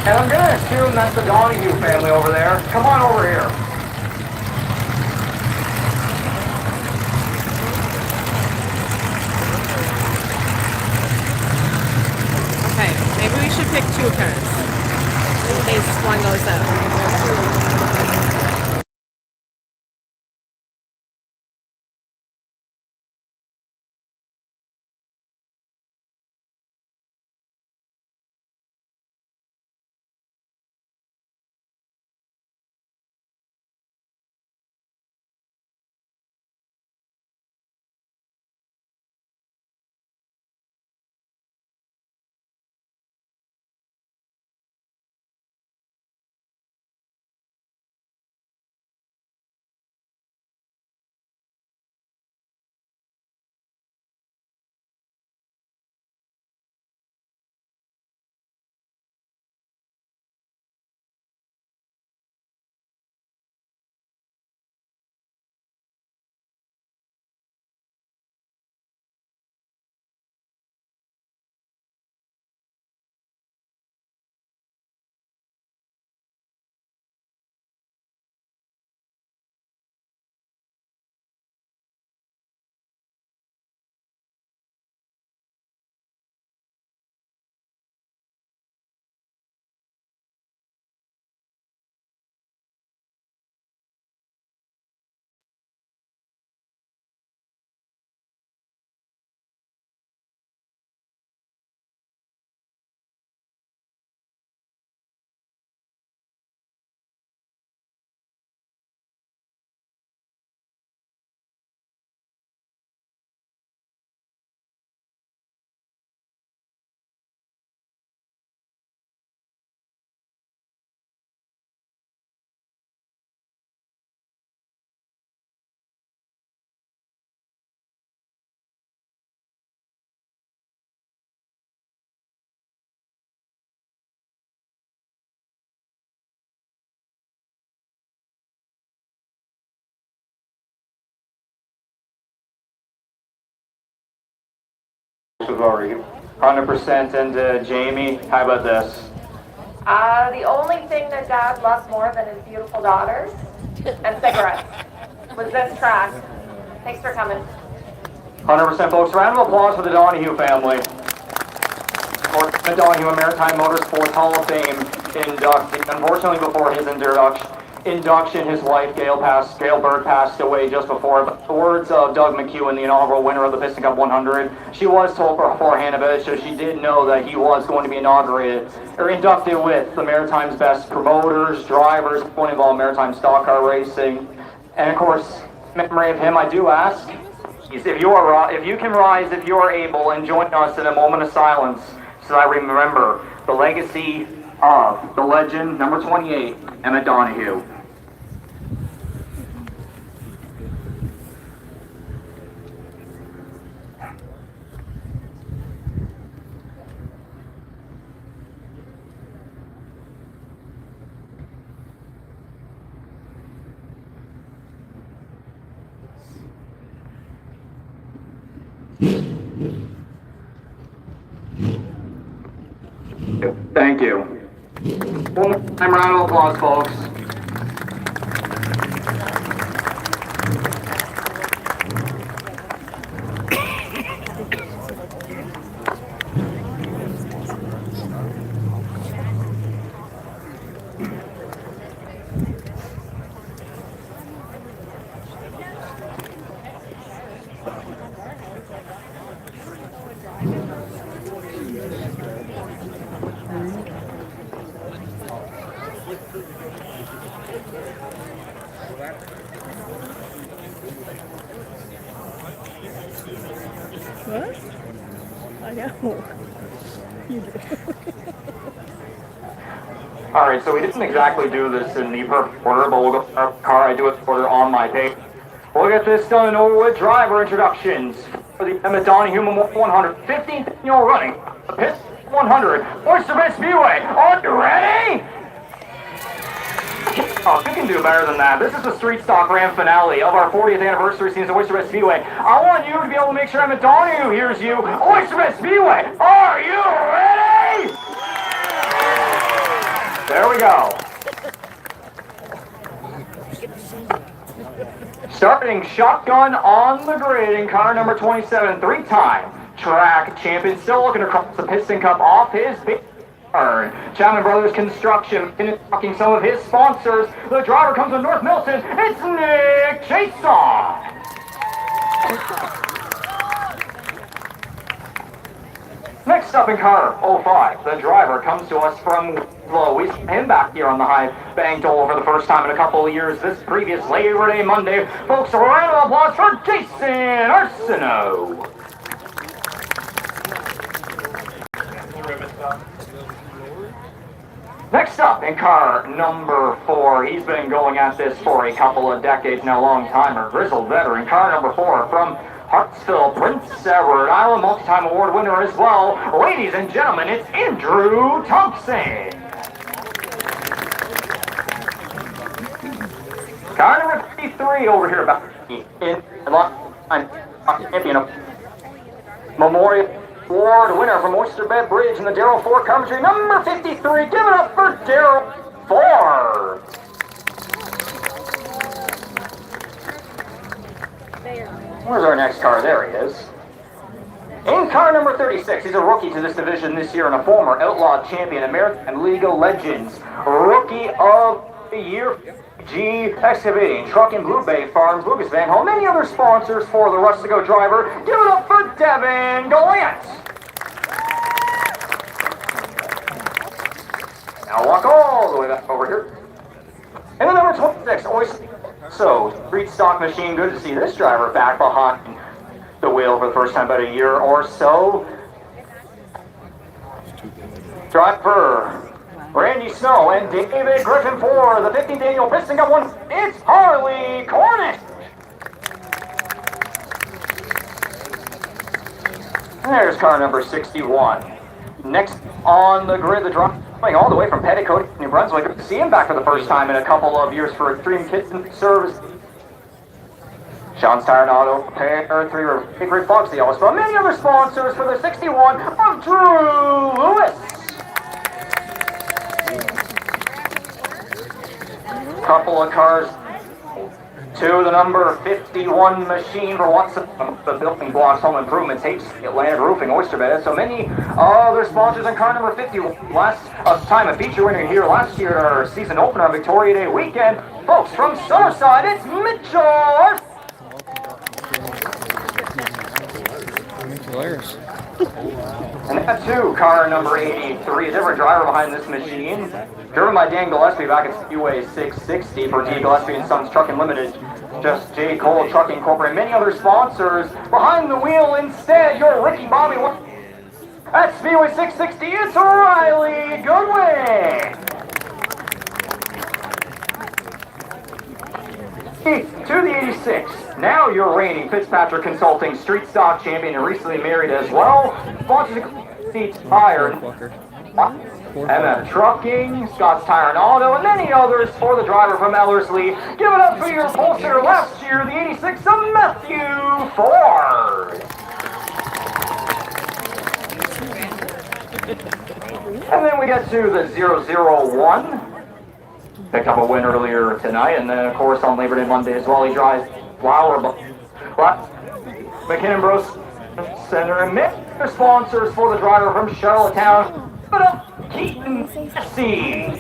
And I'm going to assume that's the Donahue family over there. Come on over here. Okay, maybe we should pick two cars in case one goes out. We've already 100% into Jamie. How about this? The only thing that Dad loves more than his beautiful daughters and cigarettes was this track. Thanks for coming. 100%, folks. Round of applause for the Donahue family. For the Donahue Maritime Motorsports Hall of Fame inductee. Unfortunately, before his induction, his wife, Gail Bird, passed away just before. But the words of Doug McEwen, the inaugural winner of the Piston Cup 100, she was told beforehand about it, so she did know that he was going to be inducted with the Maritime's best promoters, drivers, going involved in Maritime stock car racing. And of course, in memory of him, I do ask, if you can rise, if you are able, and join us in a moment of silence, so I remember the legacy of the legend, number 28, Emmett Donahue. Thank you. One more time, round of applause, folks. What? I know. You do. Alright, so we didn't exactly do this in the perfect order, but we'll go to our car. I do it order on my page. We'll get this done and over with driver introductions for the Emmett Donahue Memorial 100, 15th annual running, the Pitt 100, Oysterbed Speedway. Are you ready? Oh, you can do better than that. This is the street stock grand finale of our 40th anniversary season of Oysterbed Speedway. I want you to be able to make sure Emmett Donahue hears you. Oysterbed Speedway, are you ready? There we go. Starting shotgun on the grid in car number 27, three-time track champion, still looking across the Piston Cup off his big turn. Chapman Brothers Construction, talking some of his sponsors. The driver comes from North Milton. It's Nick Chaseoff. Next up in car 05, the driver comes to us from Low. We see him back here on the high bank dole for the first time in a couple of years. This previous Labor Day Monday. Folks, a round of applause for Jason Arsenault. Next up in car number 4, he's been going at this for a couple of decades now, long timer, grizzled veteran. Car number 4 from Hartsville, Prince Edward Island, multi-time award winner as well. Ladies and gentlemen, it's Andrew Thompson. Car number 53 over here back in long-time champion of Memorial Award winner from Oysterbed Bridge in the Darrell Ford Carpentry, number 53. Give it up for Darrell Ford. Where's our next car? There he is. In car number 36, he's a rookie to this division this year and a former Outlaw champion, American League of Legends, Rookie of the Year, G Excavating, Truck and Blue Bay Farms, Lucas Van Home, many other sponsors for the Rustico driver. Give it up for Devin Gallant. Now walk all the way back over here. And the number 26, Oysterbed. So, street stock machine, good to see this driver back behind the wheel for the first time about a year or so. Driver Randy Snow and David Griffin for the 15th annual Piston Cup one. It's Harley Cornish. There's car number 61. Next on the grid, the driver coming all the way from Petticoat, New Brunswick. Good to see him back for the first time in a couple of years for Extreme Kitchen Service. Sean's Tire and Auto Repair, 3 River Hickory Fox, the Ellis, but many other sponsors for the 61 of Drew Lewis. Couple of cars to the number 51 machine for Watson, the Building Blocks Home Improvements, Atlantic Roofing, Oysterbed. So many other sponsors in car number 50. Last time a feature winner here last year, our season opener on Victoria Day weekend. Folks, from Summerside, it's Mitchell. And that too, car number 83, a different driver behind this machine. Driven by Dan Gillespie back at Speedway 660 for D. Gillespie and Sons Trucking Limited. Just J. Cole Trucking Corporate, many other sponsors. Behind the wheel instead, your Ricky Bobby. At Speedway 660, it's Riley Goodwin. To the 86, now your reigning Fitzpatrick Consulting Street Stock Champion and recently married as well. Sponsors Seats Tire, MF Trucking, Scott's Tire and Auto, and many others for the driver from Ellerslie. Give it up for your pole sitter last year, the 86 of Matthew Ford. And then we get to the 001. Picked up a win earlier tonight, and then of course on Labor Day Monday as well. He drives Flower McKinnon Bros Center and many sponsors for the driver from Charlottetown. Put up Keaton FC.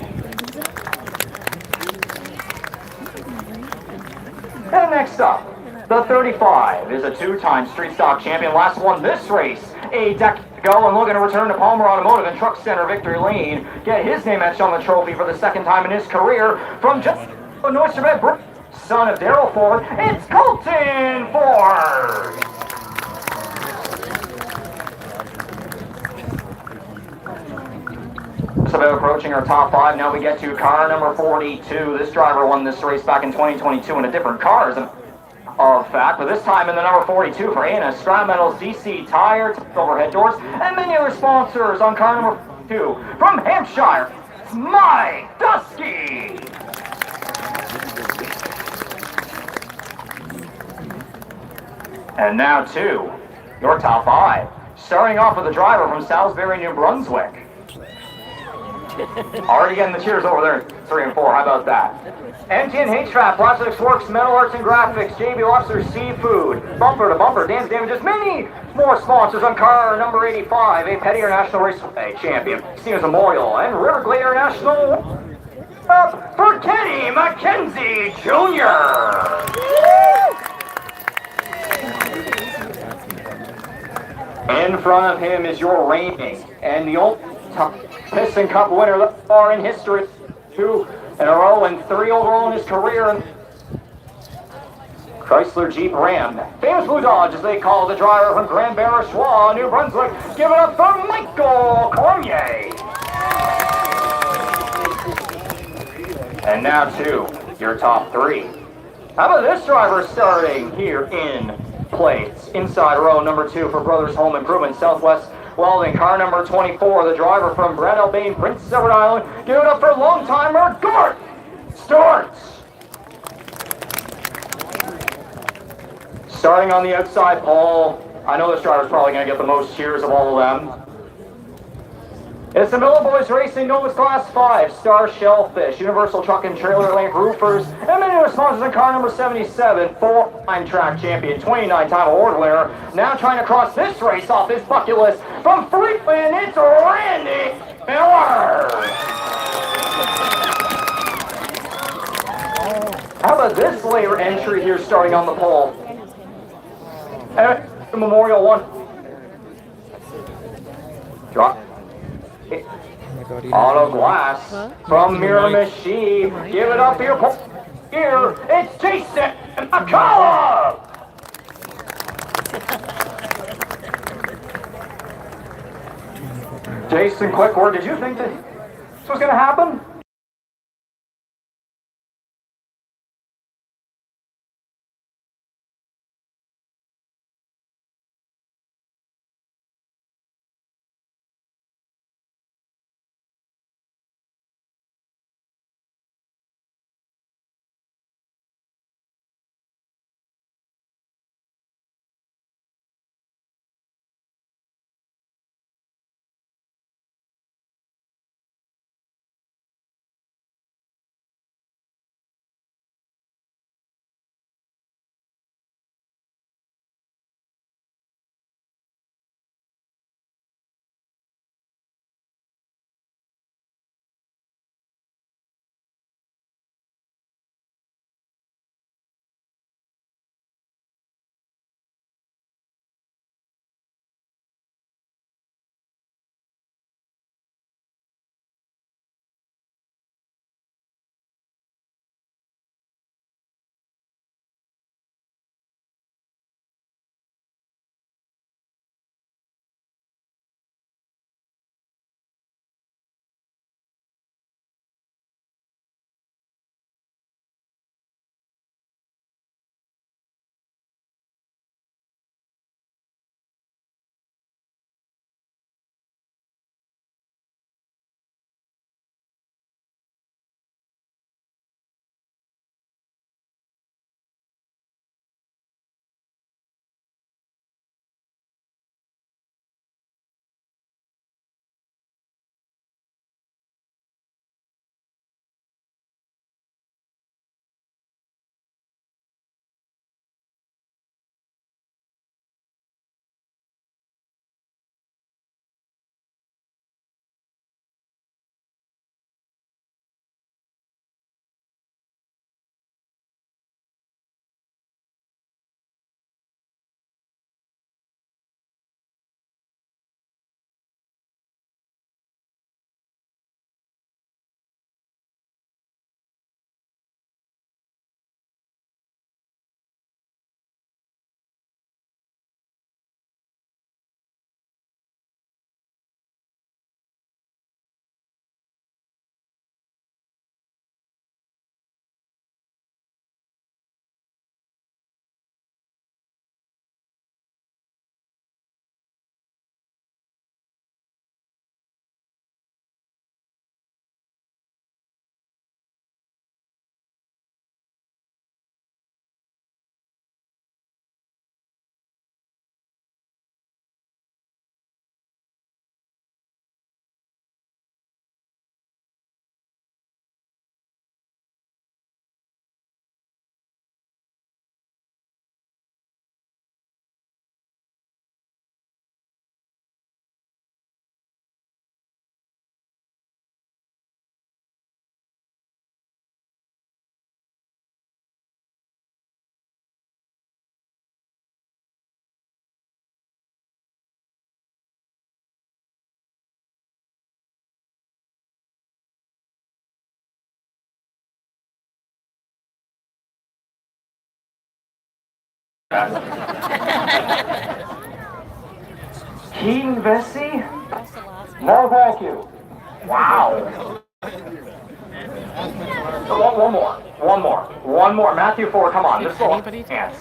And next up, the 35 is a two-time street stock champion. Last won this race a decade ago and looking to return to Palmer Automotive and Truck Center Victory Lane. Get his name etched on the trophy for the second time in his career from just Oysterbed, son of Darrell Ford. It's Colton Ford. Just about approaching our top 5. Now we get to car number 42. This driver won this race back in 2022 in a different car, as of fact, but this time in the number 42 for A&S Scrap Metals, DC Tire, overhead doors, and many other sponsors on car number 2 from Hampshire, Mike Dusky. And now to your top 5. Starting off with the driver from Salisbury, New Brunswick. Already getting the cheers over there in 3 and 4. How about that? MTN Trap, Plastics Works, Metal Arts and Graphics, JB Lobster Seafood, Bumper to Bumper, Dance Damages, many more sponsors on car number 85, a Petty International Raceway champion, Stevens Memorial, and River Glade International for Kenny McKenzie Jr. In front of him is your reigning and the old Piston Cup winner thus far in history. 2 in a row and 3 overall in his career. Chrysler Jeep Ram. Famous Blue Dodge, as they call the driver from Grand Barachois, New Brunswick. Give it up for Michael Cormier. And now to your top 3. How about this driver starting here in place? Inside row number 2 for Brothers Home Improvement, Southwest Welding. Car number 24, the driver from Brad Albane, Prince Edward Island. Give it up for long-timer Gort Stewart. Starting on the outside, Paul. I know this driver's probably going to get the most cheers of all of them. It's the Miller Boys Racing Novus Class 5, Star Shellfish, Universal Truck and Trailer Link Roofers, and many of the sponsors in car number 77, 4-time track champion, 29-time award winner, now trying to cross this race off his bucket list from Freeland, it's Randy Miller! How about this later entry here starting on the pole? Memorial 1. Drop. Auto glass from Miramichi. Give it up here. Here, it's Jason McCullough. Jason, quick word. Did you think that this was going to happen? Keaton Vesey? No, thank you. Wow. One more. Matthew Ford, come on. This little chance.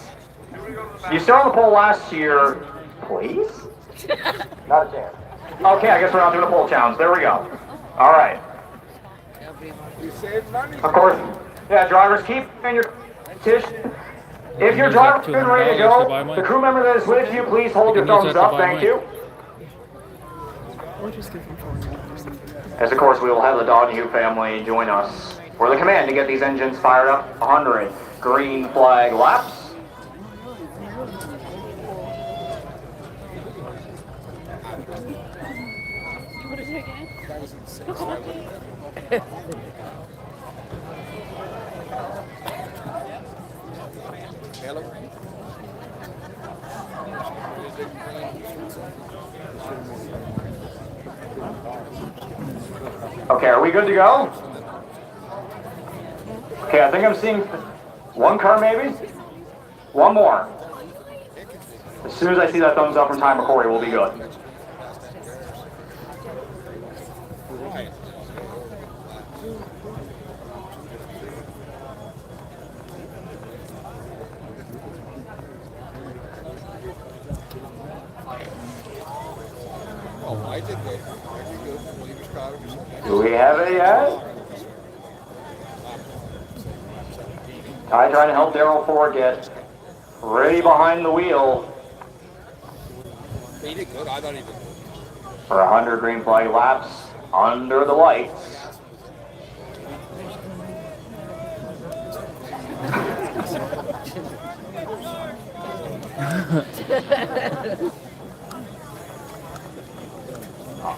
You started on the pole last year. Please? Not a chance. Okay, I guess we're not doing a pole challenge. There we go. All right. Of course. Yeah, drivers, keep in your competition. If your driver's been ready to go, the crew member that is with you, please hold your thumbs up. Thank you. As of course, we will have the Donahue family join us for the command to get these engines fired up. 100 green flag laps. Okay, are we good to go? Okay, I think I'm seeing one car maybe? One more. As soon as I see that thumbs up from Ty McCory, we'll be good. Oh, I did good. I did good. Well, he was proud of himself. Do we have it yet? I trying to help Daryl Ford get ready behind the wheel He did good. I thought he did good. for 100 green flag laps under the lights.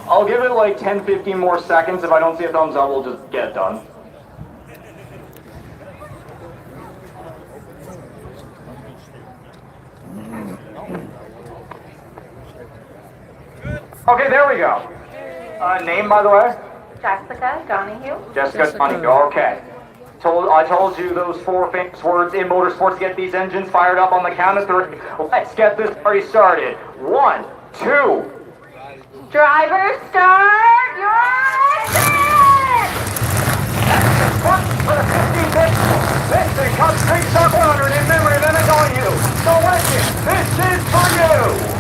I'll give it like 10-15 more seconds. If I don't see a thumbs up, we'll just get it done. Okay, there we go. Name, by the way? Jessica Donahue. Jessica Donahue. Okay. I told you those 4 famous words in motorsports. Get these engines fired up on the count of 3. Let's get this party started. 1, 2. Driver, start your engine! For the 15th Vincent Cup Street Stock 100 in memory of Emmett Donahue. So Winston, this is for you.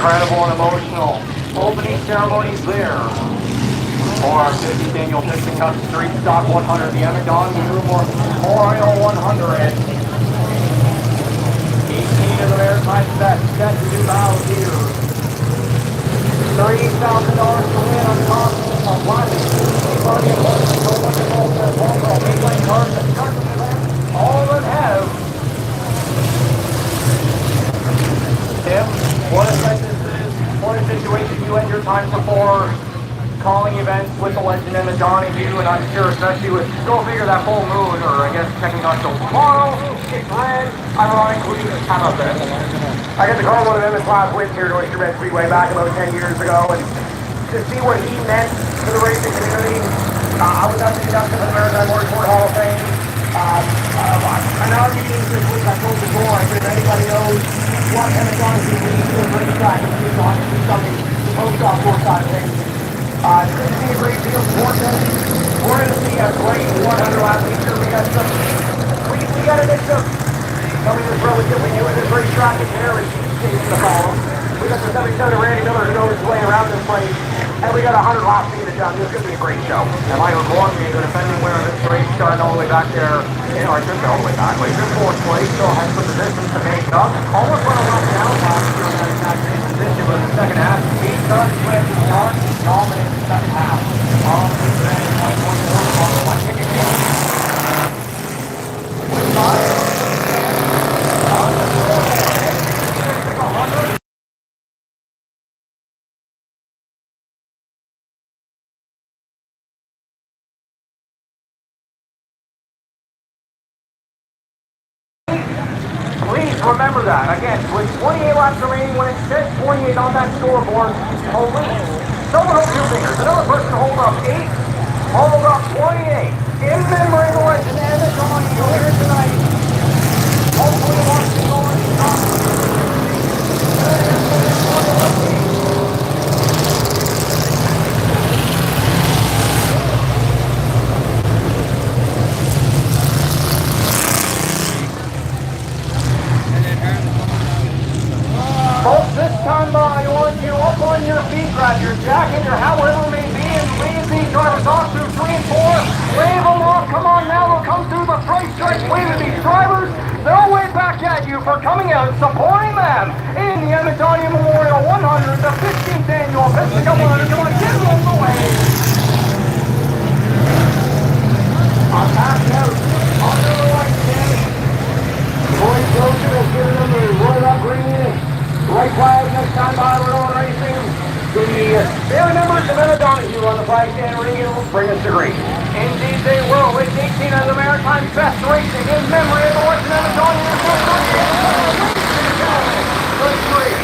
Incredible and emotional opening ceremonies there for our 50th annual Piston Cup Street Stock 100, the Emmett Donahue Memorial 100. 18 of the Maritime set to do bows here. $30,000 to win on top of all of them have. Tim, what a situation you and your times before calling events with the legend Emma Donahue, and I'm sure especially with, go figure, that full moon, or I guess checking on tomorrow, it's red, ironically, how about this? I got to call one of Emma's last wins here at Oysterbed Speedway back about 10 years ago, and to see what he meant to the racing community. I was at the induction of the Maritime Motorsport Hall of Fame. Another meeting this week, I told before, I said if anybody knows what Emma Donahue means to a racetrack, it's on to do something to post off course side of things. It's going to be a great deal for Poston. We're going to see a great 100 lap feature. We got some, we got to get some, something that's relatively new in this racetrack is very cheap to follow. We got the 77 Randy Miller who knows his way around this place. And we got 100 laps to get it done. This is going to be a great show. And Michael Gormley, the defending winner of this race, starting all the way back there, all the way back. He's in fourth place, still has some positions to make up. Almost went a lap down last year in that exact same position, but in the second half, he started with the start, dominated the second half. All the way back, 1.4, 1 ticket game. Please remember that. Again, with 28 laps remaining, when it says 28 on that scoreboard, police, someone hold your fingers. Another person hold up 8, hold up 28. In memory of the legend Emma Donahue here tonight. Hopefully watching on folks, this time by, I want you up on your feet, grab your jacket, or however it may be, and leave these drivers off through 3 and 4. Wave them off, come on now, they'll come through the straight stretch, waving these drivers. They'll wave back at you for coming out and supporting them in the Emma Donahue Memorial 100, the 15th annual Piston 100. You want to give them the wave. I'm back out, under the right stand. Boy Joseph has given them the roll up green. Right flag next time by, we're on racing. The family members of Emma Donahue on the flag stand ring will bring us to green. Indeed they will. It's 18 of the Maritime best racing in memory of the legend Emma Donahue. Good three.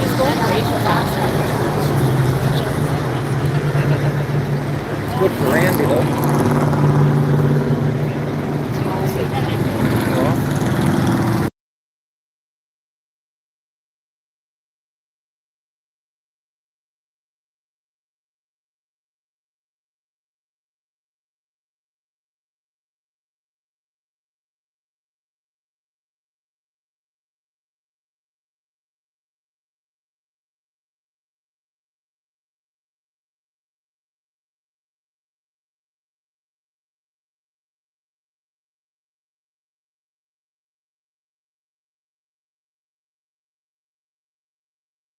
He's going way too fast. Good for Randy though.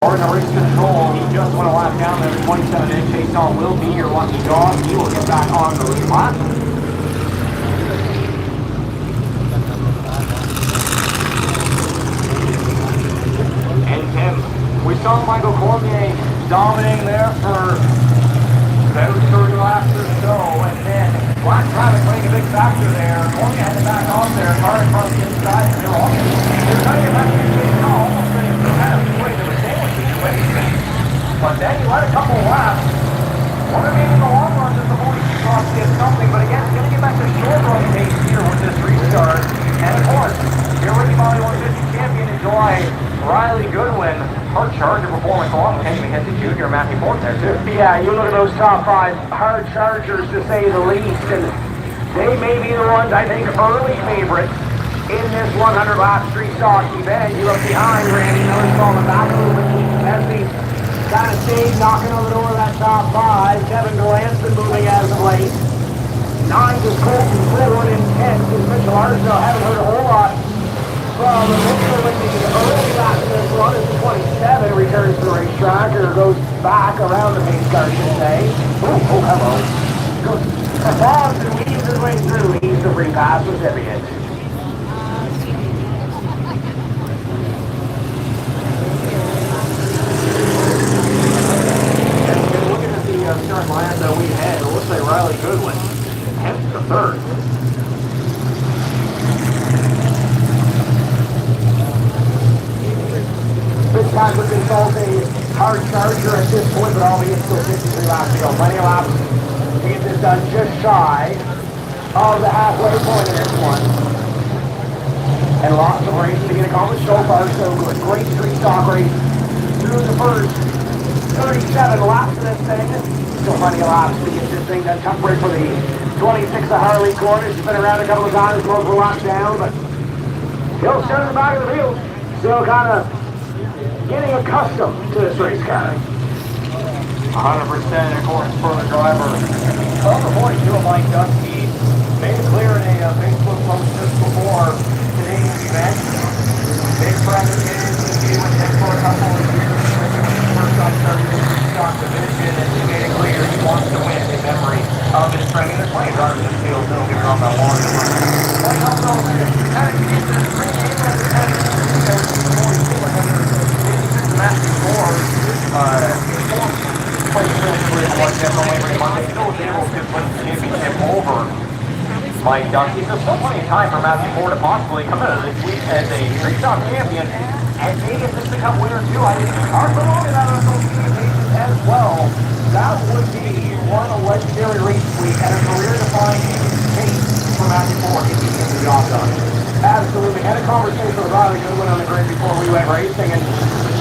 Or in the race control, he just went a lap down there. 27-inch chase on will be your lucky dog. He will get back on the lead lap. And Tim, we saw Michael Cormier dominating there for about 30 laps or so, and then black traffic playing a big factor there. Cormier had to back off there, car in front of the inside, and they're trying to get back to the chase now, almost ready to kind of put into the sandwich situation. But then he led a couple of laps. Wonder maybe in the long run that the boys cross get something, but again, he's going to get back to short run pace here with this restart. And of course, your rookie Molly 150 champion in July, Riley Goodwin, hard charger performance along with Henry Henson Jr., Matthew Ford there too. Yeah, you look at those top five hard chargers to say the least, and they may be the ones I think early favorites in this 100 lap street stock event. You look behind, Randy Miller's falling back a little bit. Messi kind of stayed knocking on the door of that top five. Kevin Durant's been moving as of late. 9 is Colton Ford, and 10 is Mitchell Arsenault. Haven't heard a whole lot from Mitchell in the early lap of this run. It's 27, returns to the racetrack, or goes back around the pace car, I should say. Oh, hello. Goes pause and weaves his way through. He's the free pass recipient. Start line that we had, it looks like Riley Goodwin heads to third. This time with insult a hard charger at this point, but albeit still 53 laps to go. Plenty of laps to get this done just shy of the halfway point in this one. And lots of races to get accomplished so far, so good. Great street stock race through the first 37 laps of this thing. Still plenty of laps to get this thing done. Tough break for the 26 of Harley Corners. He's been around a couple of times, multiple laps down, but he'll stand in the back of the field. Still kind of getting accustomed to this race car. 100% of course for the driver. Well, the 42 of Mike Dusty made it clear in a Facebook post just before today's event. Big friend of his, he was in for a couple of years. First time starting stock division, and he made it clear he wants to win in memory of his friend. And there's plenty of drivers in the field, so don't get me wrong about long. But he also kind of gets to this ring game and kind of because the Matthew Ford played really one step away every Monday. Still was able to put the championship over Mike Dusty. So still plenty of time for Matthew Ford to possibly come out of this week as a street stock champion. And maybe if this becomes winner too, I think Arsenal is out of association as well. That would be one legendary race week and a career-defining case for Matthew Ford if he gets the job done. Absolutely. Had a conversation with Riley Goodwin on the grid before we went racing, and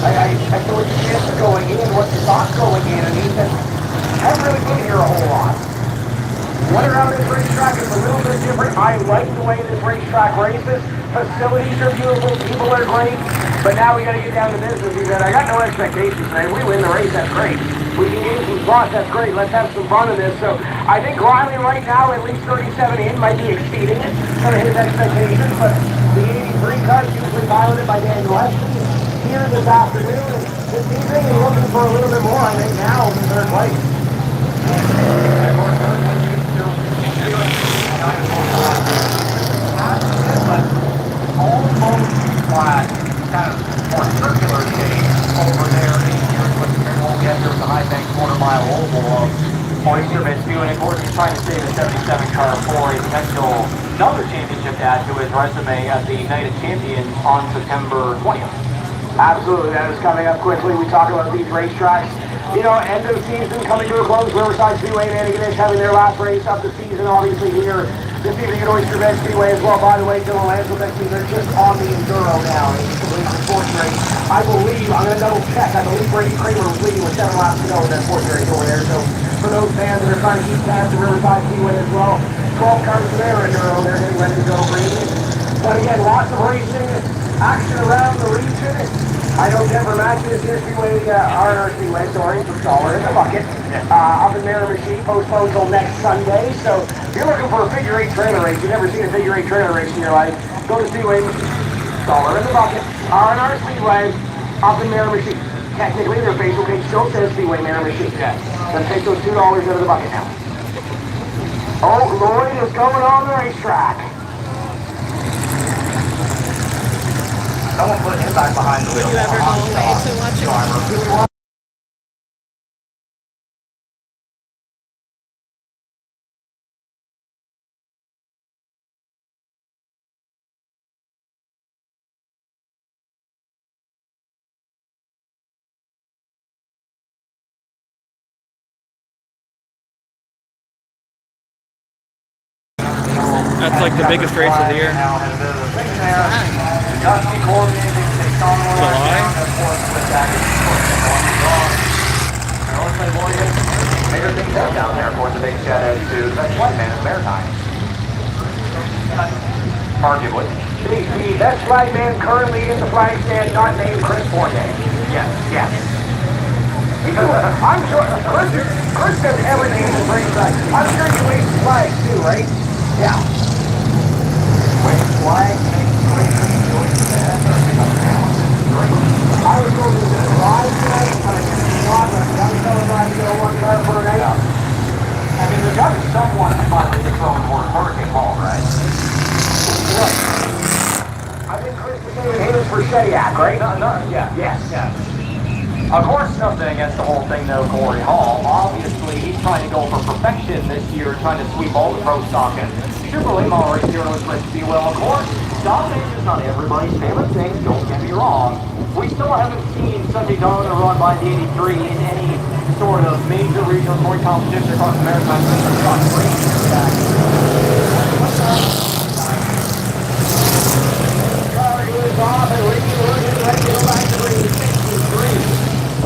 I said what your chances going in, what's your thoughts going in, and he said, haven't really been here a whole lot. Went around this racetrack is a little bit different. I like the way this racetrack races. Facilities are beautiful, people are great, but now we got to get down to business. He said, I got no expectations today. We win the race, that's great. We can gain some spots, that's great. Let's have some fun in this. So I think Riley right now, at least 37 in, might be exceeding it, some of his expectations, but the 80 3 cars usually piloted by Dan Gillespie. Here this afternoon, this evening, and looking for a little bit more, I think now in third place. Almost flat, kind of more circular shape over there in here, but you won't get there with the high bank quarter-mile oval of Oysterbed too, and of course he's trying to save a 77 car for a potential another championship to add to his resume as the United Champion on September 20th. Absolutely, that is coming up quickly. We talk about these racetracks. You know, end of the season coming to a close. Riverside Speedway, Manigonish having their last race of the season, obviously here this evening at Oysterbed Speedway as well. By the way, Dylan Lansel next week, they're just on the Enduro now. It's completely the fourth race. I believe, I'm going to double check, I believe Brady Kramer was leading with 7 laps to go in that fourth race over there. So for those fans that are trying to keep tabs at Riverside Speedway as well, 12 cars for their Enduro, they're getting ready to go green. But again, lots of racing, action around the region. I know Denver matches here, Speedway, R&R Speedway, sorry, for Dollar in the Bucket. Up in Miramichi, postponed till next Sunday. So if you're looking for a figure 8 trailer race, you've never seen a figure 8 trailer race in your life, go to Speedway, Dollar in the Bucket, R&R Speedway, up in Miramichi. Technically, their Facebook page still says Speedway Miramichi. Yes. Let's take those $2 out of the bucket now. Oh, Lloyd is going on the racetrack. Someone put him back behind the wheel. You ever go away to watch it? That's like the biggest race of the year. Bigger things out down there, of course, a big shout out to the flight man of Maritime. Arguably. The best flag man currently in the flag stand, not named Chris Fournier. Yes, yes. Because I'm sure Chris does everything in the racetrack. I'm sure he waves flags too, right? Yeah. Wave flags. I was going to the ride tonight, but I didn't want to. Young fella driving to one car for a night. I mean, there's got to be someone finally to throw toward Hurricane Hall, right? I think Chris was saying haters for Shediac, right? Yeah. Yes. Yeah. Of course, nothing against the whole thing, though, Corey Hall. Obviously, he's trying to go for perfection this year, trying to sweep all the pro stock and super late model race here in Oysterbed Speedway. Of course, domination is not everybody's favorite thing, don't get me wrong. We still haven't seen Sunday Donovan run by the 83 in any sort of major regional point competition across the Maritime.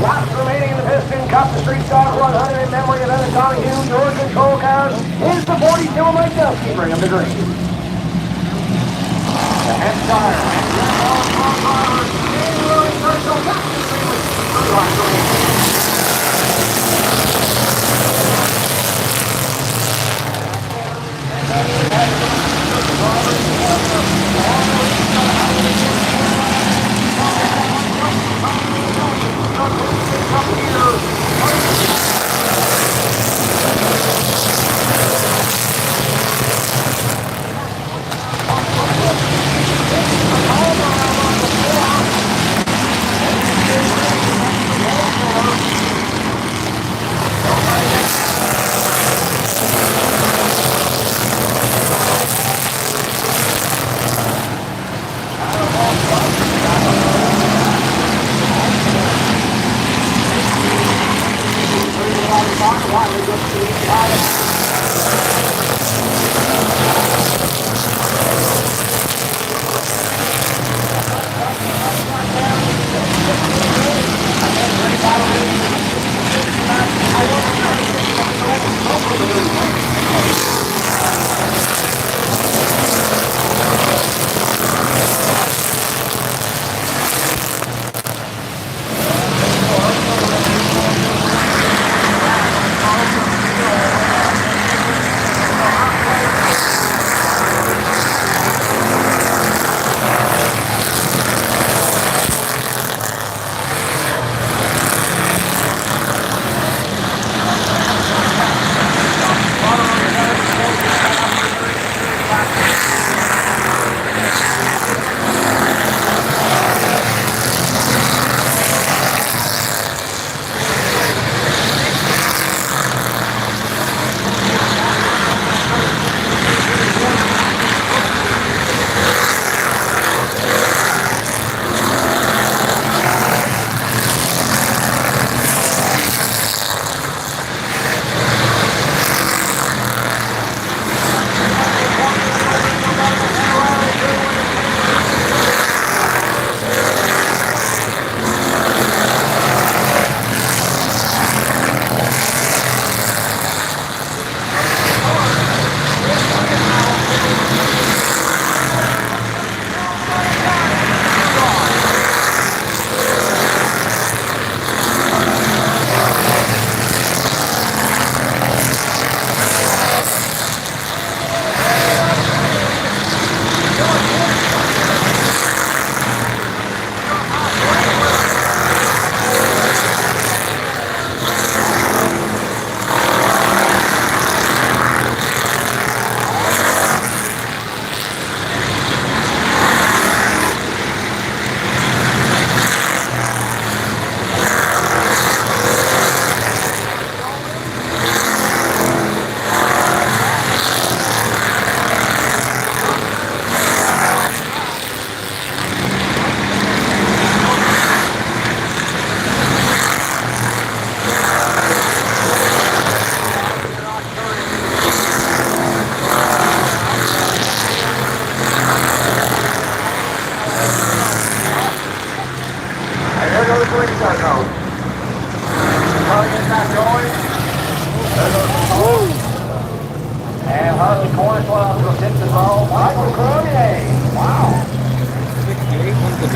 Laps remaining in the Piston Cup, the Street Stock 100 in memory of Evan Donahue. Your control cars is the 42 Mike Delsky, bring him to green. The head tire,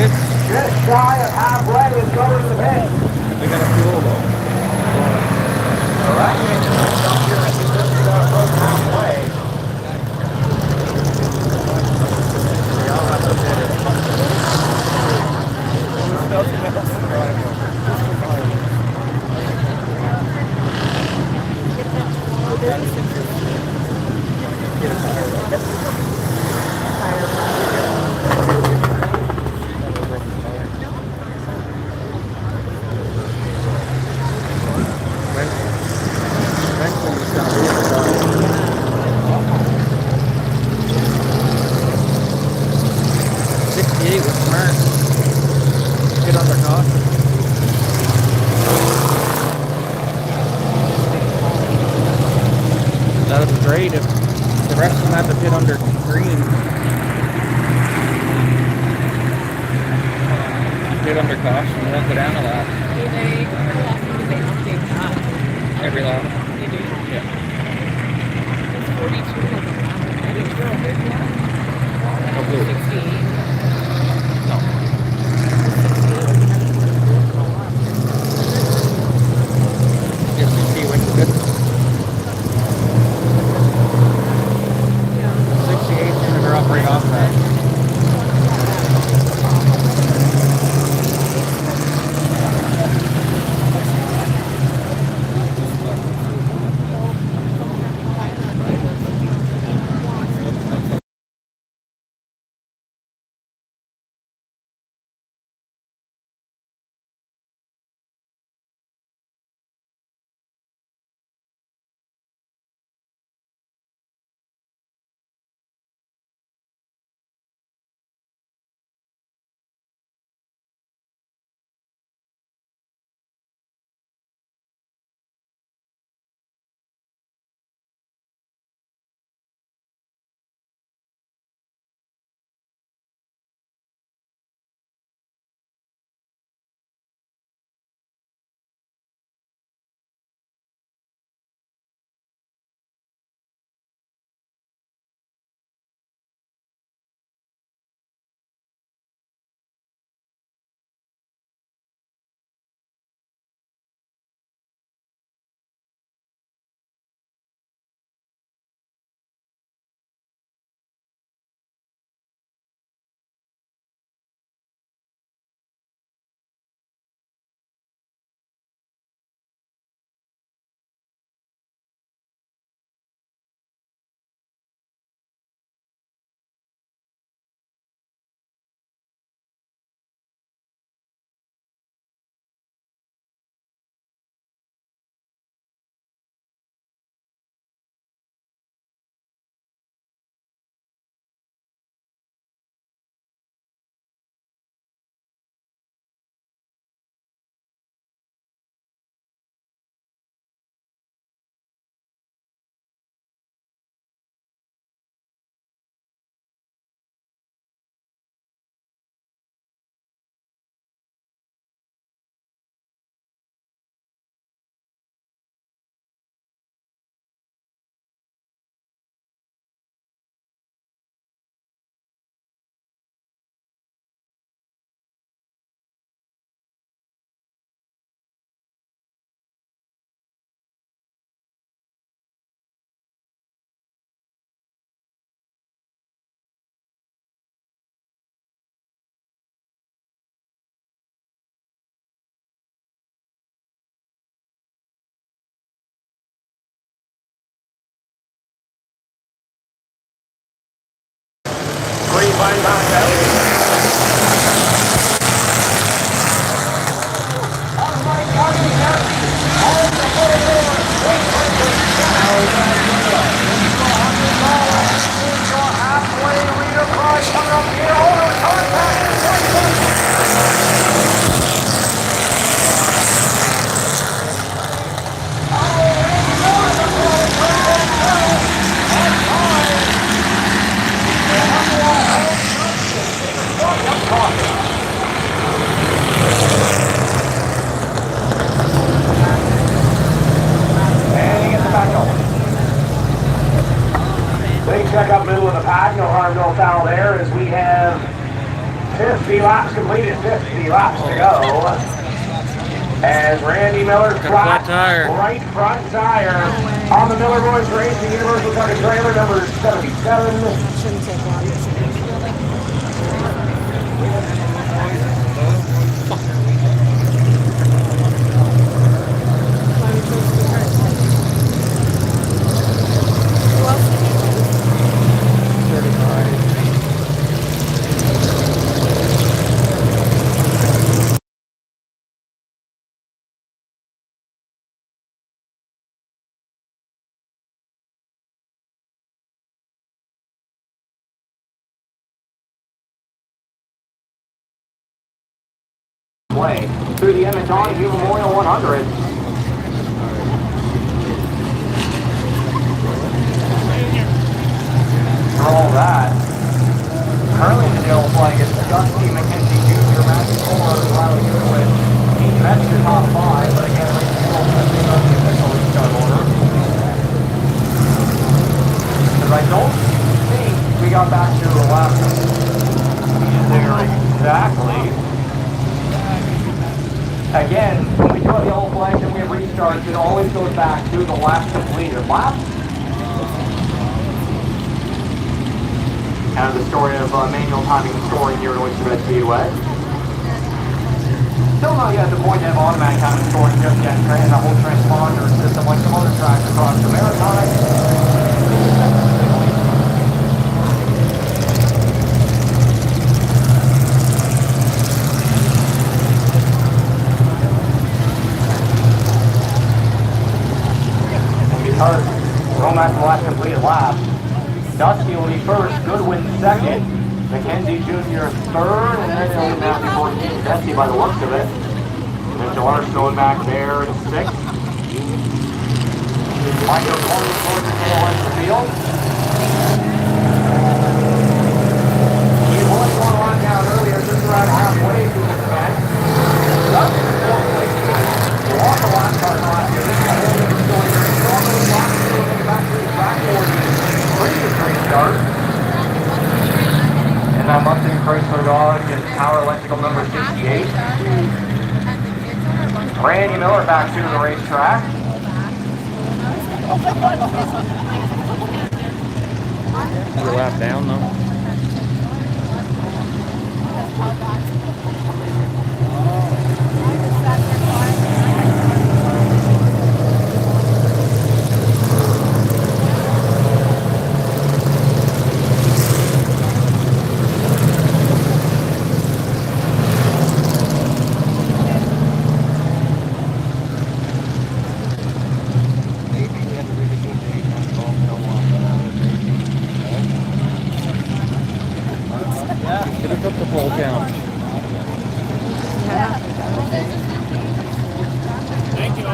It's, Just shy of halfway and going to the pit. we got a fuel though. All right, just approach halfway. Eventually it's gonna be a car. 68 was smart. Get under caution. That would be great if the rest of them had to pit under green. Pit under caution, we won't go down a lot. Do they, how often do they update that? Every lap. They do? Yeah. It's 42 of them. I didn't know a big one. Oh, blue. 68. No. 68. Just to see when the 68 is gonna drop right off that. Green line back out. 60 laps completed, 50 laps to go. As Randy Miller's flat tire. right front tire on the Miller Boys Racing Universal Truck and Trailer number 77. Shouldn't take long. Who else did you win? 35. Play through the Emmett Donahue Memorial 100. For all that, currently in the yellow flag is Dusty McKenzie Jr., Matthew Fuller, Riley Goodwin. That's your top five, but again, Racing World has been on the official restart order. Because I don't think we got back to the last there exactly. Again, when we do have yellow flags and we have restarts, it always goes back to the last completed lap. Kind of the story of manual timing and scoring here at Oysterbed Speedway. Still not yet at the point to have automatic timing and scoring just yet, and the whole transponder system like some other tracks across the Maritime. Because Romax the last completed lap. Dusty will be first, Goodwin second, McKenzie Jr. third, and then it'll be Matthew 14th. Dusty by the looks of it. Mitchell Arsh going back there in sixth. Michael Coleman towards the tail end of the field. He was one line down earlier, just around halfway through the event. Dusty is still placed. Lost the last car last year. This guy is still very strong. Back to the track for the previous restart. And that Mustang Chrysler Dodge is power electrical number 68. Randy Miller back to the racetrack. He's a lap down though. Could have took the full count. Thank you.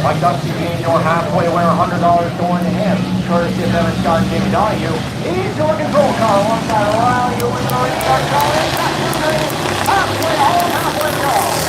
Like Dusty being doing halfway where $100 going to him, courtesy of Emmett Scott and Jamie Donahue. He's doing control car alongside Riley Goodwin and the restart car. Halfway home, halfway home.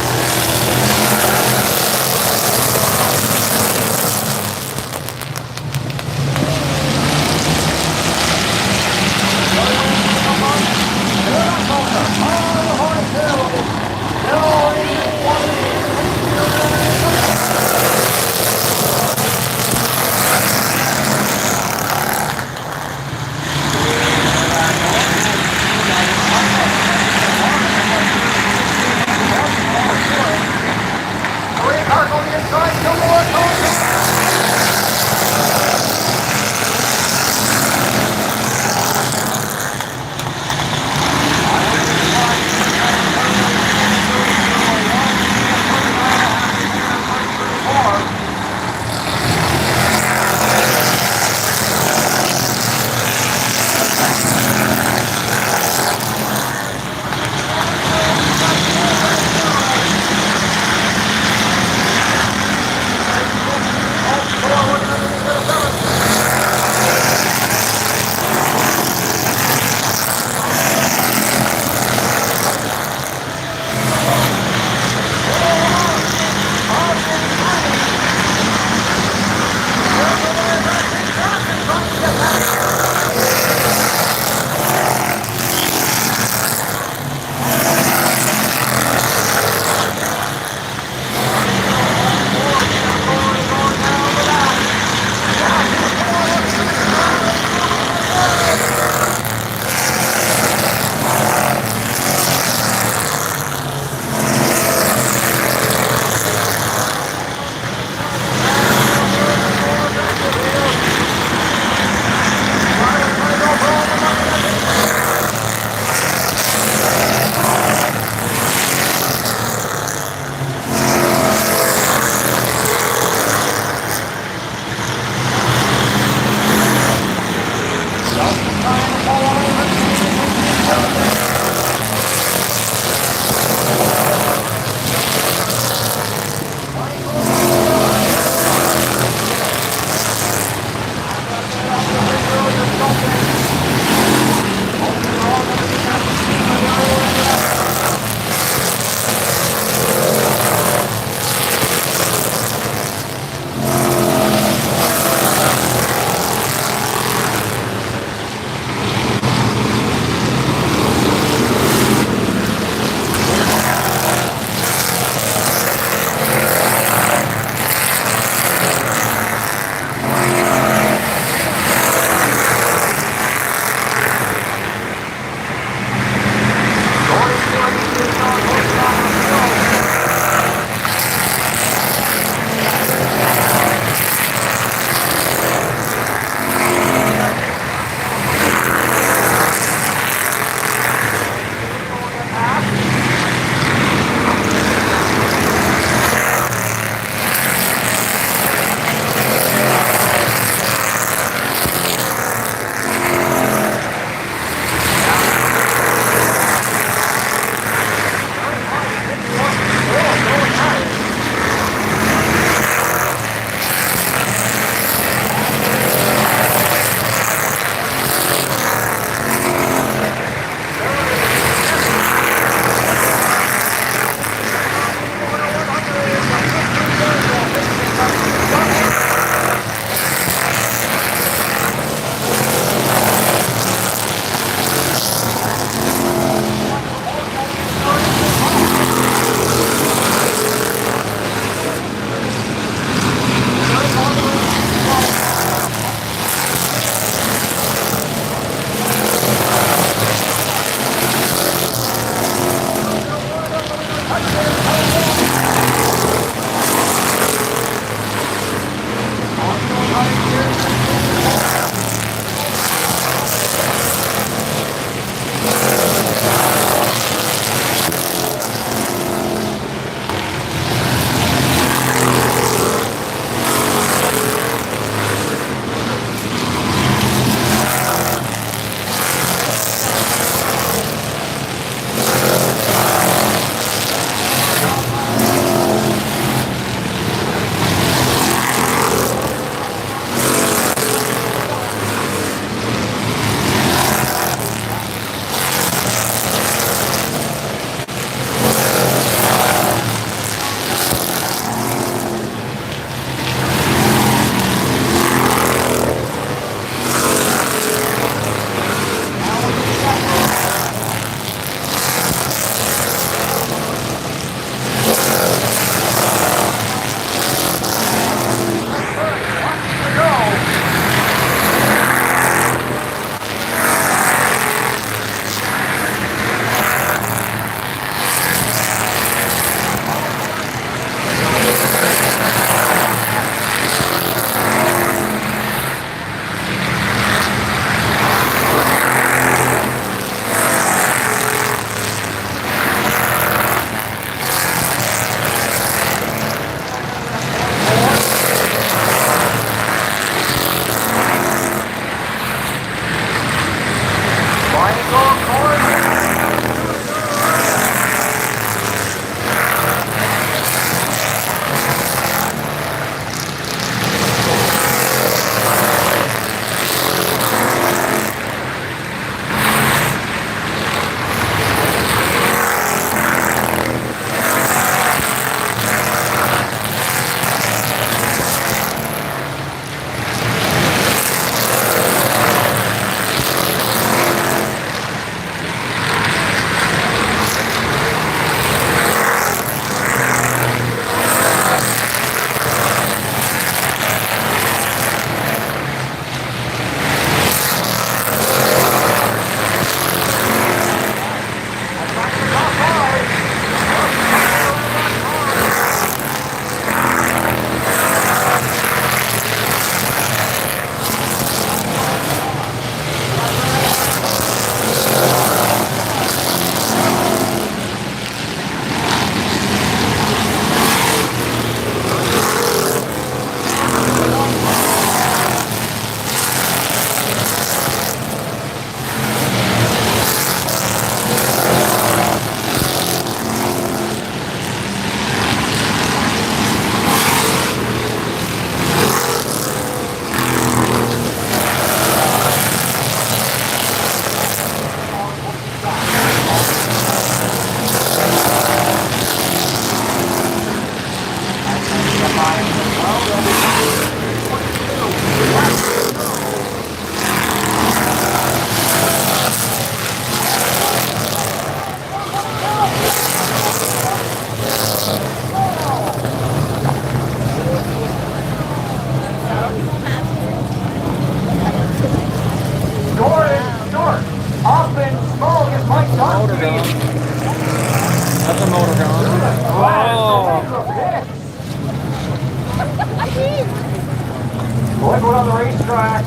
the racetrack.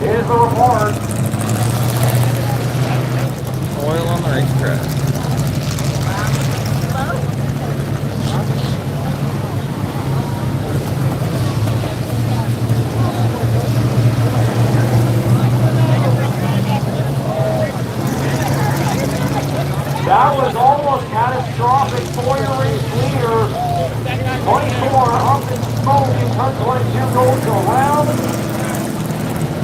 Here's the report. Oil on the racetrack. That was almost catastrophic for your race leader. 24 up in smoke in turn 22 goes around.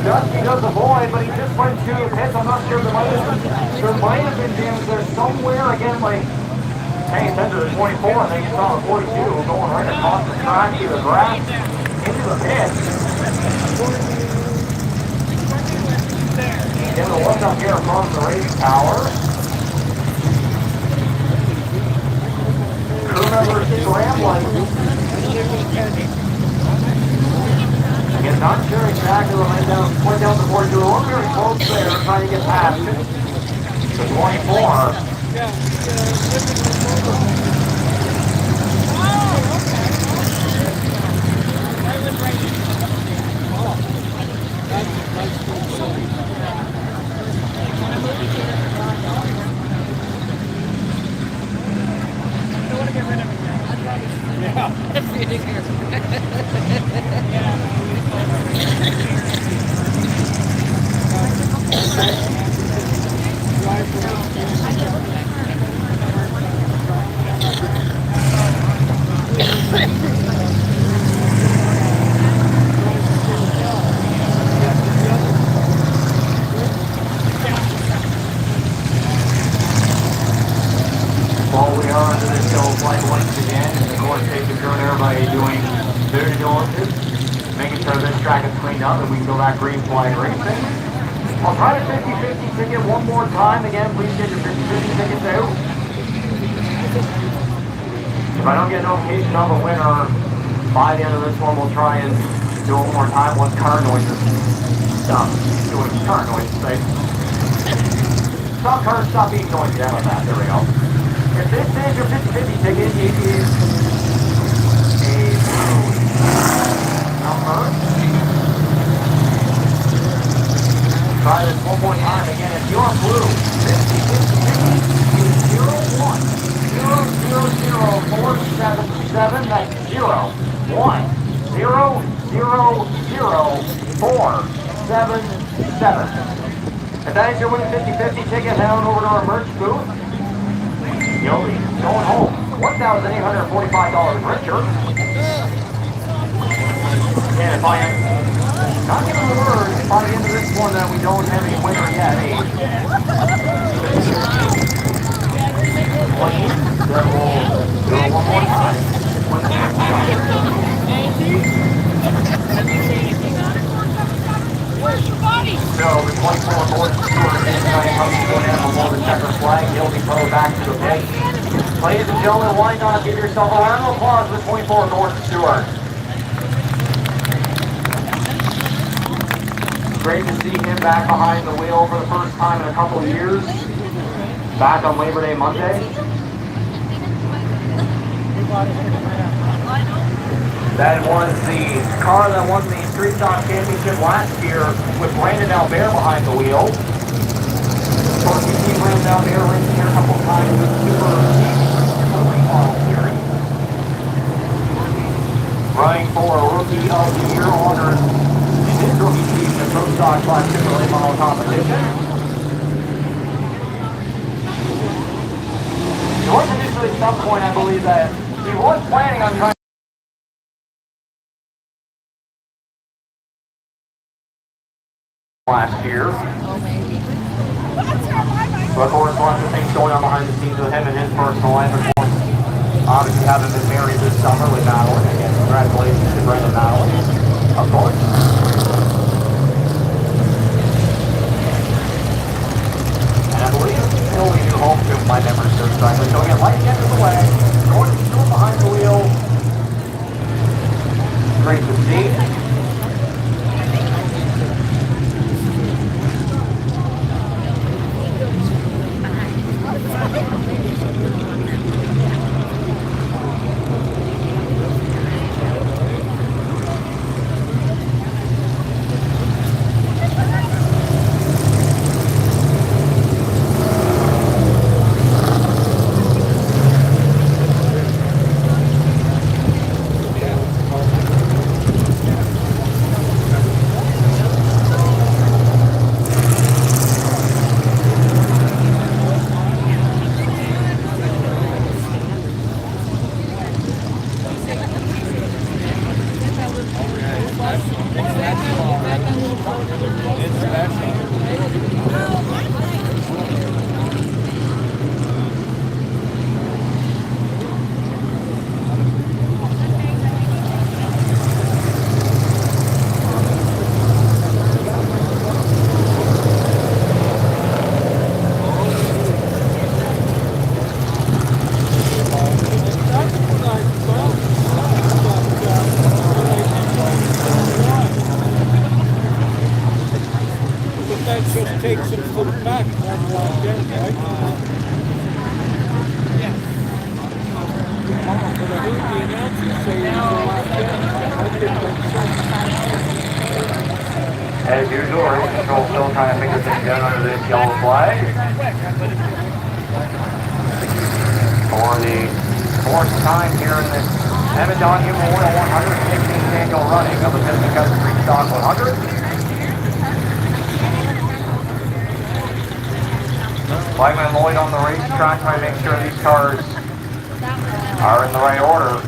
Just because of void, but he just went to pits. I'm not sure there might have been damage there somewhere. Again, like, hey, it's into the 24 and then you saw the 42 going right across the track. He was wrapped into the pit. Give a look up here across the race tower. Crew members scrambling. Again, not sure exactly what went down the 42. We're very close there, trying to get past the 24. Well, we are under this yellow flag once again, and of course taking turn everybody doing their diligence, making sure this track is cleaned up and we can go back green flag racing. I'll try the 50-50 ticket one more time. Again, please get your 50-50 tickets out. If I don't get a notification of a winner by the end of this one, we'll try and do it one more time once car noises stop doing car noises. Stop cars, stop being noisy. How about that? There we go. If this is your 50-50 ticket, it is a blue number. Try this one more time again. If you're blue, 50-50 ticket is 01-000-477. That's 01-000-477. If that is your winning 50-50 ticket, head on over to our merch booth. You'll be going home $1,845 richer. And if I am not giving the word by the end of this one that we don't have any winner yet, then we'll do it one more time. Where's your body? So the 24 board steward is trying to go down below the checker flag. He'll be thrown back to the pit. Ladies and gentlemen, why not give yourself a round of applause for the 24 board steward. Great to see him back behind the wheel for the first time in a couple of years. Back on Labor Day Monday. That was the car that won the Street Stock Championship last year with Brandon Albert behind the wheel. Of course, we've seen Brandon Albert racing here a couple of times with Super Model Series. Running for a Rookie of the Year honors in his rookie season of Pro Stock Class Super Late Model competition. There was initially some point, I believe, that he was planning on trying last year. But of course, lots of things going on behind the scenes with him and his personal life. Of course, obviously having been married this summer with Madeline. Again, congratulations to Brenda Madeline, of course. And I believe he'll be new home to my memory serves correctly. So again, light gets in the way. Gordon still behind the wheel. Great to see. Takes it to the back one walk in, right? Yeah. But I heard the announcer say it's the last in. As usual, race control still trying to figure things out under this yellow flag. For the fourth time here in this Emmett Donahue Memorial 116th annual running of the Piston Cup Street Stock 100. Lyman and Lloyd on the racetrack trying to make sure these cars are in the right order.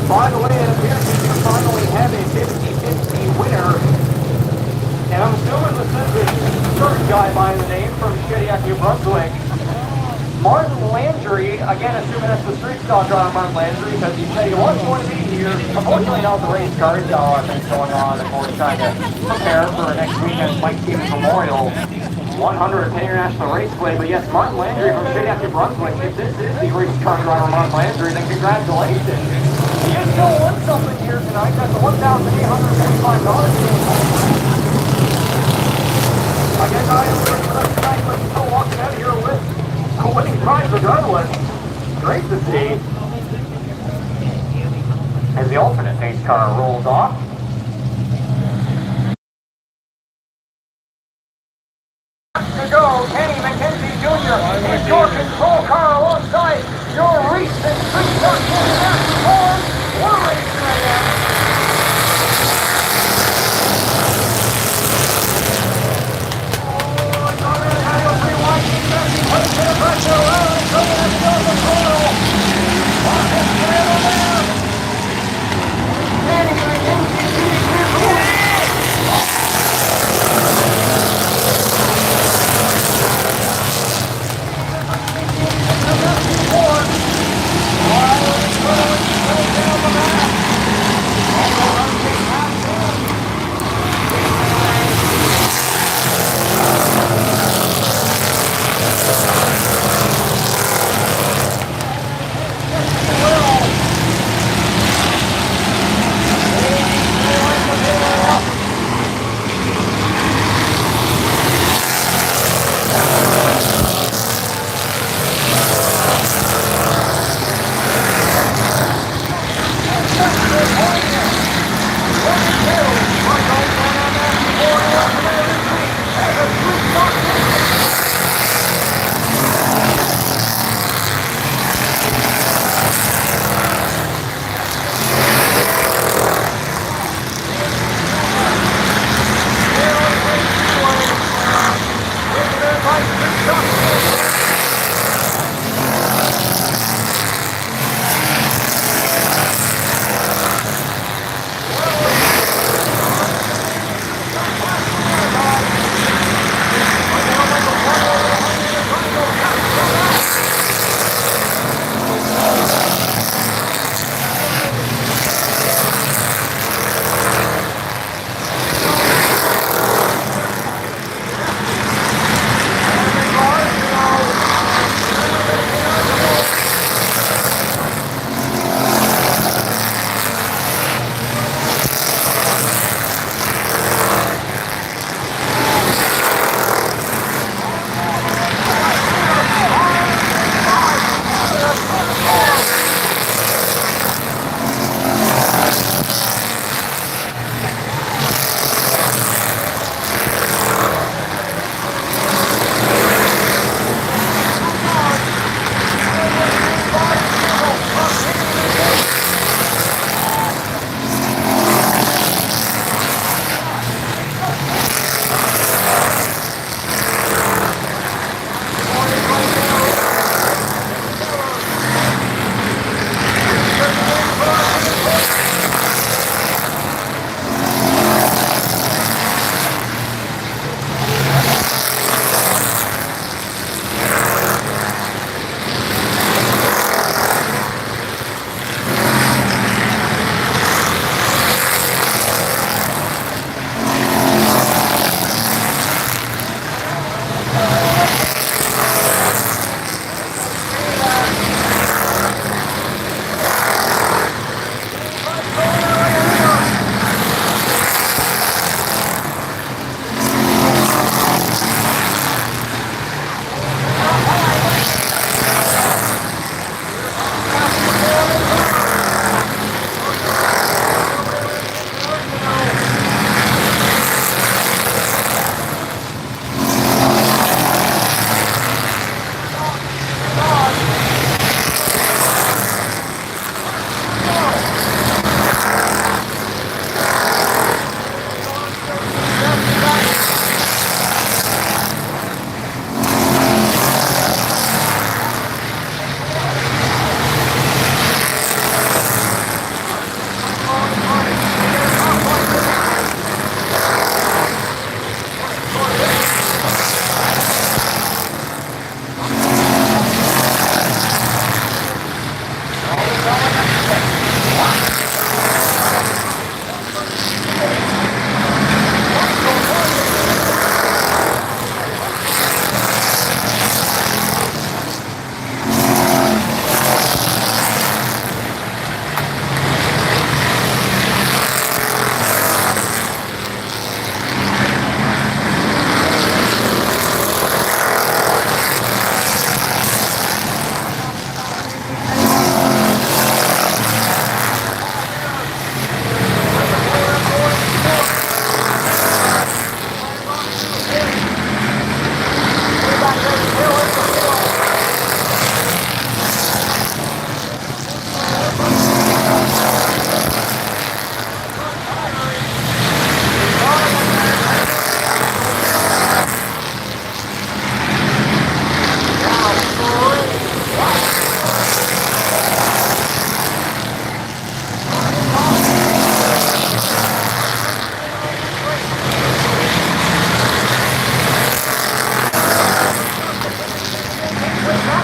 By the way, it appears that you finally have a 50-50 winner. And I'm assuming this is a certain guy by the name from Shediac, New Brunswick. Martin Landry, again assuming that's the street stock driver Martin Landry, because he said he was going to be here. Unfortunately not the race car, he's got a lot of things going on, and we're trying to prepare for next weekend's Mike Stevens Memorial 100th International Raceway. But yes, Martin Landry from Shediac, New Brunswick, if this is the race car driver Martin Landry, then congratulations. He has still won something here tonight. That's the $1,845. Again, I am looking for that tonight, but he's still walking out of here with a winning prize regardless. Great to see. As the alternate pace car rolls off. To go, Kenny McKenzie Jr. is your control car alongside your recent street stock champion. We're racing right now.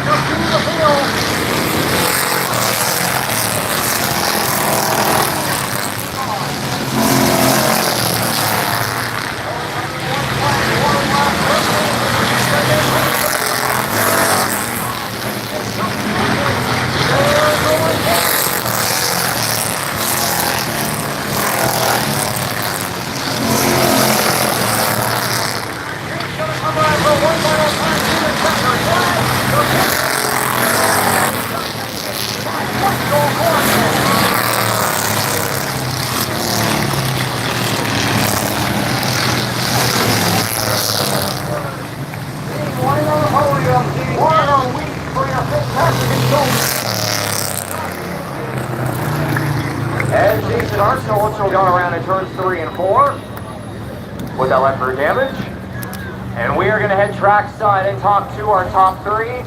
Welcome to the field. And Jason Arsenal looks to have gone around in turns 3 and 4 with that left rear damage. And we are going to head trackside and talk to our top 3.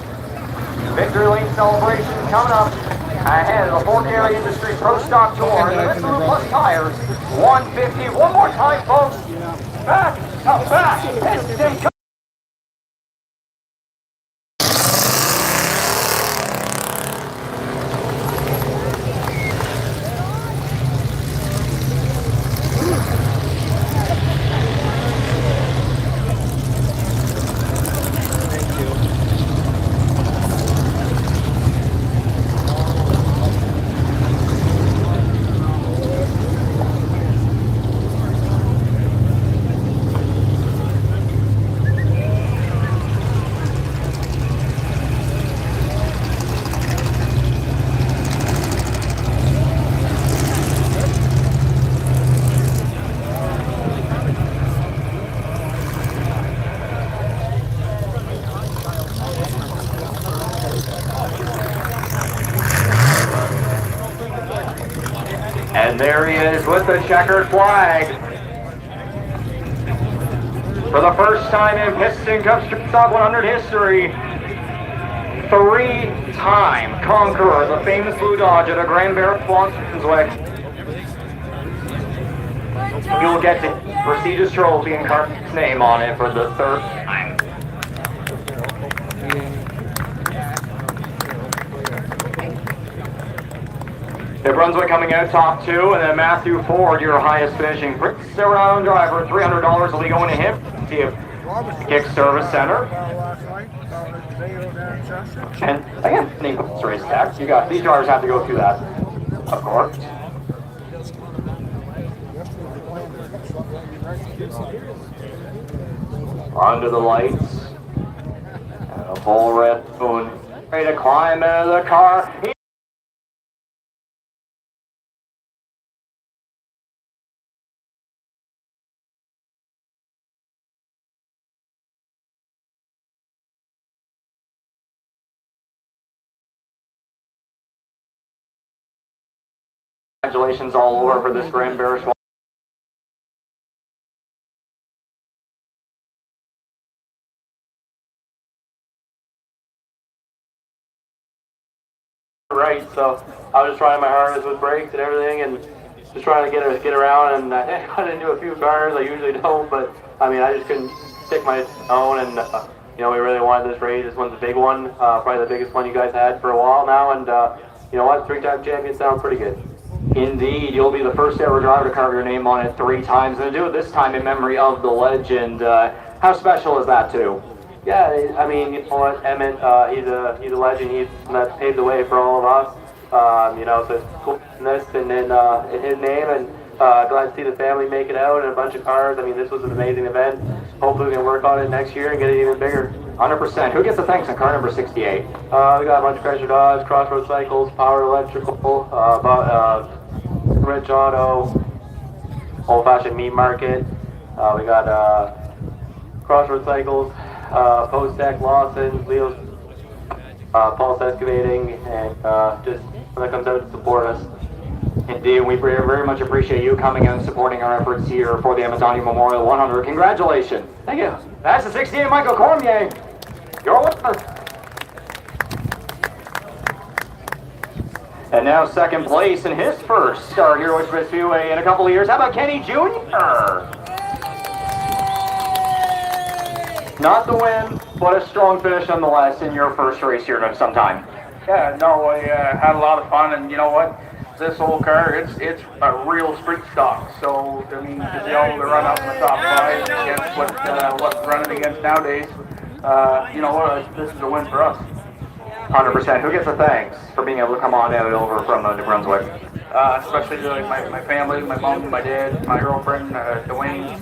Victory Lane celebration coming up ahead of the Fork Area Industries Pro Stock Tour and the Mitsuru Plus Tires 150. One more time, folks. Back, Piston. And there he is with the checkered flag. For the first time in Piston Cup Street Stock 100 history, 3-time conqueror of the famous Blue Dodge at a Grand Barrett Brunswick. He will get the prestigious trophy and carve his name on it for the 3rd time. New Brunswick coming out top 2, and then Matthew Ford, your highest finishing around driver. $300 will be going to him. See if Kick Service Center. And again, name race tax. You got these drivers have to go through that, of course. Under the lights, and a full red moon, ready to climb out of the car. Congratulations all over for this Grand Barrett. Right, so I was just trying my hardest with brakes and everything, and just trying to get around. And I got into a few cars I usually don't, but I mean I just couldn't stick my own. And you know, we really wanted this race. This one's a big one, probably the biggest one you guys had for a while now. And you know what, 3-time champion sounds pretty good. Indeed, you'll be the first ever driver to carve your name on it 3 times, and to do it this time in memory of the legend. How special is that too? Yeah, I mean, you know what, Emmett, he's a legend. He's paved the way for all of us. You know, so it's cool this and then in his name, and glad to see the family make it out and a bunch of cars. I mean, this was an amazing event. Hopefully we can work on it next year and get it even bigger. 100%. Who gets the thanks on car number 68? We got a bunch of Chrysler Dodge, Crossroads Cycles, Power Electrical, Rich Auto, Old Fashioned Meat Market. We got Crossroads Cycles, Post Tech, Lawson, Leo's, Pulse Excavating, and just when it comes out to support us. Indeed, we very much appreciate you coming and supporting our efforts here for the Amazonian Memorial 100. Congratulations. Thank you. That's the 68 Michael Cormier. Your winner. And now second place in his first start here at Oysterbed Speedway in a couple of years. How about Kenny Jr.? Not the win. but a strong finish nonetheless in your first race here in some time. Yeah, no, I had a lot of fun, and you know what? This old car, it's a real street stock. So I mean, to be able to run up in the top five against what's running against nowadays, you know what? This is a win for us. 100%. Who gets the thanks for being able to come on out over from New Brunswick? Especially like my family, my mom, my dad, my girlfriend, Dwayne.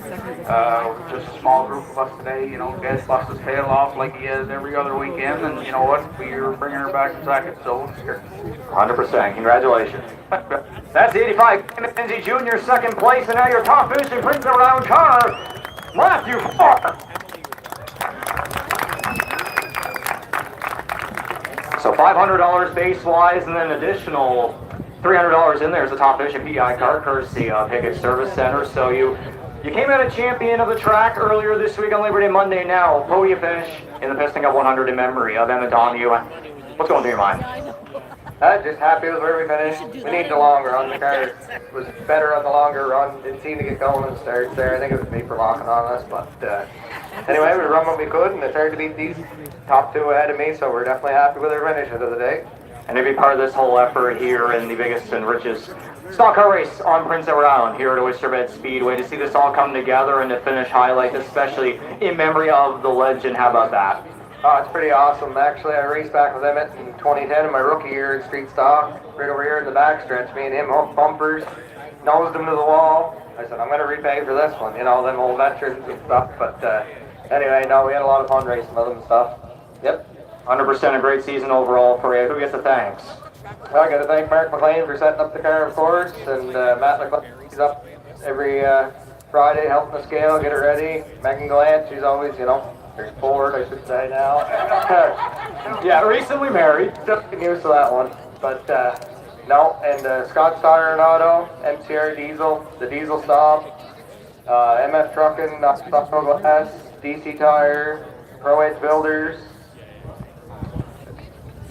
Just a small group of us today. You know, Dad's bust his tail off like he is every other weekend, and you know what? We're bringing her back in second, so it's here. 100%. Congratulations. That's the 85 Mackenzie Jr. second place, and now your top finishing Prince Around car, Matthew Ford. So $500 base-wise, and then additional $300 in there is the top finishing PI car, courtesy of Higgett Service Center. So you came out a champion of the track earlier this week on Labor Day Monday. Now, podium finish in the Piston Cup 100 in memory of Emma Donahue. What's going through your mind? Just happy with where we finished. We need the longer run. The car was better on the longer run. Didn't seem to get going and starts there. I think it was me for locking on us, but anyway, we run what we could, and it's hard to beat these top two ahead of me, so we're definitely happy with our finishes of the day. And to be part of this whole effort here in the biggest and richest stock car race on Prince Edward Island here at Oysterbed Speedway, to see this all come together and to finish highlight, especially in memory of the legend. How about that? Oh, it's pretty awesome. Actually, I raced back with Emmett in 2010 in my rookie year in street stock, right over here in the backstretch. Me and him hooked bumpers, nosed him to the wall. I said, I'm going to repay for this one, you know, them old veterans and stuff. But anyway, no, we had a lot of fun racing with them and stuff. Yep. 100% a great season overall for you. Who gets the thanks? Well, I got to thank Mark McLean for setting up the car, of course, and Matt McLean, he's up every Friday helping the scale, get it ready. Megan Gallant, she's always, you know, forward, I should say now. Yeah, recently married. Just getting used to that one. But no, and Scott Tire and Auto, MCR Diesel, the Diesel Stop, MF Trucking, Knoxville Glass, DC Tire, Pro Edge Builders.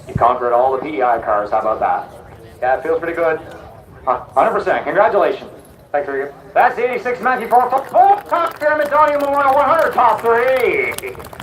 You conquered all the PEI cars. How about that? Yeah, it feels pretty good. 100%. Congratulations. Thanks, Regan. That's the 86 Matthew Ford. Top 3 Memorial 100 top 3.